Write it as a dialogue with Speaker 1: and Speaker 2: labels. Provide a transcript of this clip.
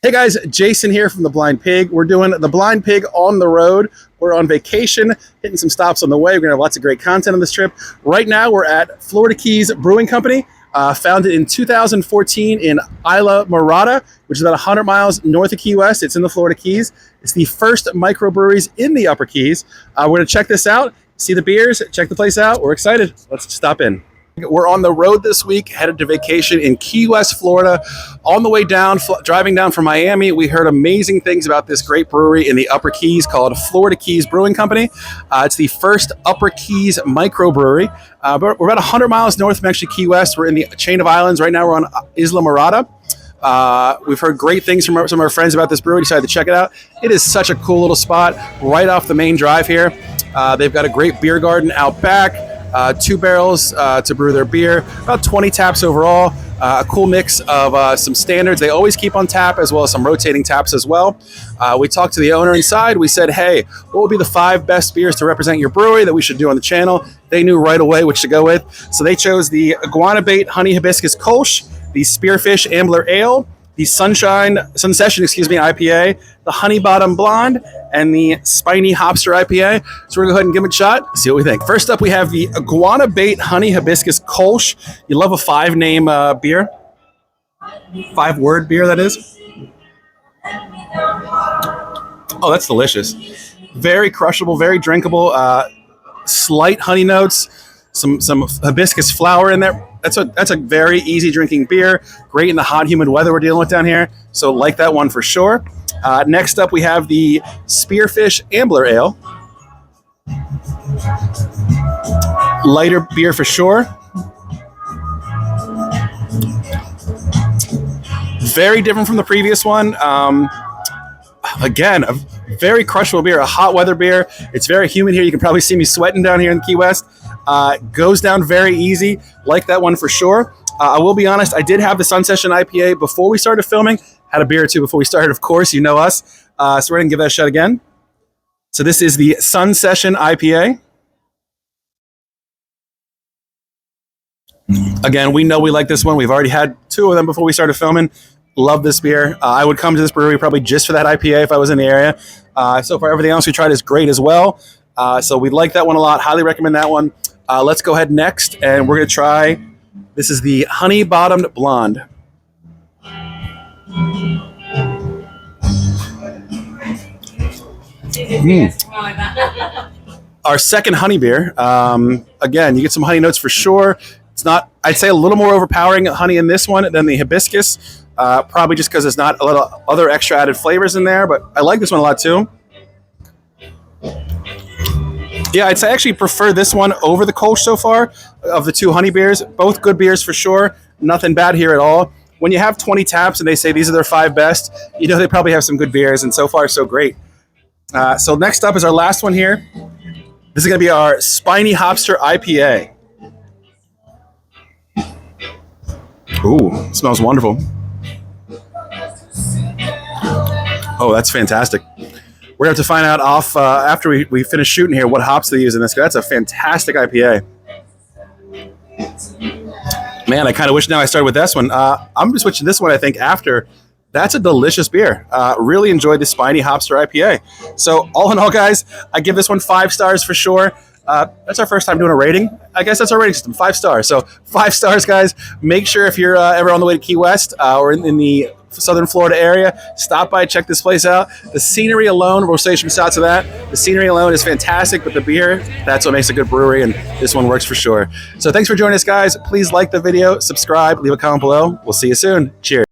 Speaker 1: Hey guys, Jason here from The Blind Pig. We're doing The Blind Pig on the road. We're on vacation, hitting some stops on the way. We're gonna have lots of great content on this trip. Right now, we're at Florida Keys Brewing Company, founded in 2014 in Islamorada, which is about 100 miles north of Key West. It's in the Florida Keys. It's the first microbreweries in the Upper Keys. We're gonna check this out, see the beers, check the place out. We're excited. Let's stop in. We're on the road this week, headed to vacation in Key West, Florida. On the way down, driving down from Miami, we heard amazing things about this great brewery in the Upper Keys called Florida Keys Brewing Company. It's the first Upper Keys microbrewery. We're about 100 miles north from actually Key West. We're in the chain of islands. Right now we're on Islamorada. We've heard great things from some of our friends about this brewery. Decided to check it out. It is such a cool little spot right off the main drive here. They've got a great beer garden out back. 2 barrels to brew their beer, about 20 taps overall, a cool mix of some standards they always keep on tap, as well as some rotating taps as well. We talked to the owner inside. We said, hey, what would be the 5 best beers to represent your brewery that we should do on the channel? They knew right away which to go with. So they chose the Iguana Bait Honey Hibiscus Kolsch, the Spearfish Ambler Ale, the Sunsession IPA, the Honey Bottom Blonde, and the Spiny Hopster IPA. So we're gonna go ahead and give them a shot, see what we think. First up, we have the Iguana Bait Honey Hibiscus Kolsch. You love a 5-name beer? 5-word beer, that is. Oh, that's delicious. Very crushable, very drinkable. Slight honey notes, some hibiscus flower in there. That's a very easy drinking beer. Great in the hot, humid weather we're dealing with down here. So like that one for sure. Next up, we have the Spearfish Ambler Ale. Lighter beer for sure. Very different from the previous one. Again, a very crushable beer, a hot weather beer. It's very humid here. You can probably see me sweating down here in Key West. Goes down very easy. Like that one for sure. I will be honest, I did have the Sunsession IPA before we started filming. Had a beer or two before we started, of course. You know us. So we're going to give that a shot again. So this is the Sunsession IPA. Again, we know we like this one. We've already had 2 of them before we started filming. Love this beer. I would come to this brewery probably just for that IPA if I was in the area. So far, everything else we tried is great as well. So we like that one a lot. Highly recommend that one. Let's go ahead next, and we're going to try, this is the Honey Bottomed Blonde. Our second honey beer. Again, you get some honey notes for sure. It's not, I'd say, a little more overpowering honey in this one than the hibiscus. Probably just because there's not a lot of other extra added flavors in there, but I like this one a lot too. Yeah, I'd say I actually prefer this one over the Kolsch so far of the 2 honey beers. Both good beers for sure. Nothing bad here at all. When you have 20 taps and they say these are their 5 best, you know they probably have some good beers, and so far so great. So next up is our last one here. This is going to be our Spiny Hopster IPA. Ooh, it smells wonderful. Oh, that's fantastic. We're going to have to find out after we finish shooting here what hops they use in this. That's a fantastic IPA. Man, I kind of wish now I started with this one. I'm switching this one, I think, after. That's a delicious beer. Really enjoyed the Spiny Hopster IPA. So all in all, guys, I give this one 5 stars for sure. That's our first time doing a rating. I guess that's our rating system, 5 stars. So 5 stars, guys. Make sure if you're ever on the way to Key West or in the Southern Florida area, stop by, check this place out. The scenery alone, we'll say some shots of that. The scenery alone is fantastic, but the beer, that's what makes a good brewery, and this one works for sure. So thanks for joining us, guys. Please like the video, subscribe, leave a comment below. We'll see you soon. Cheers.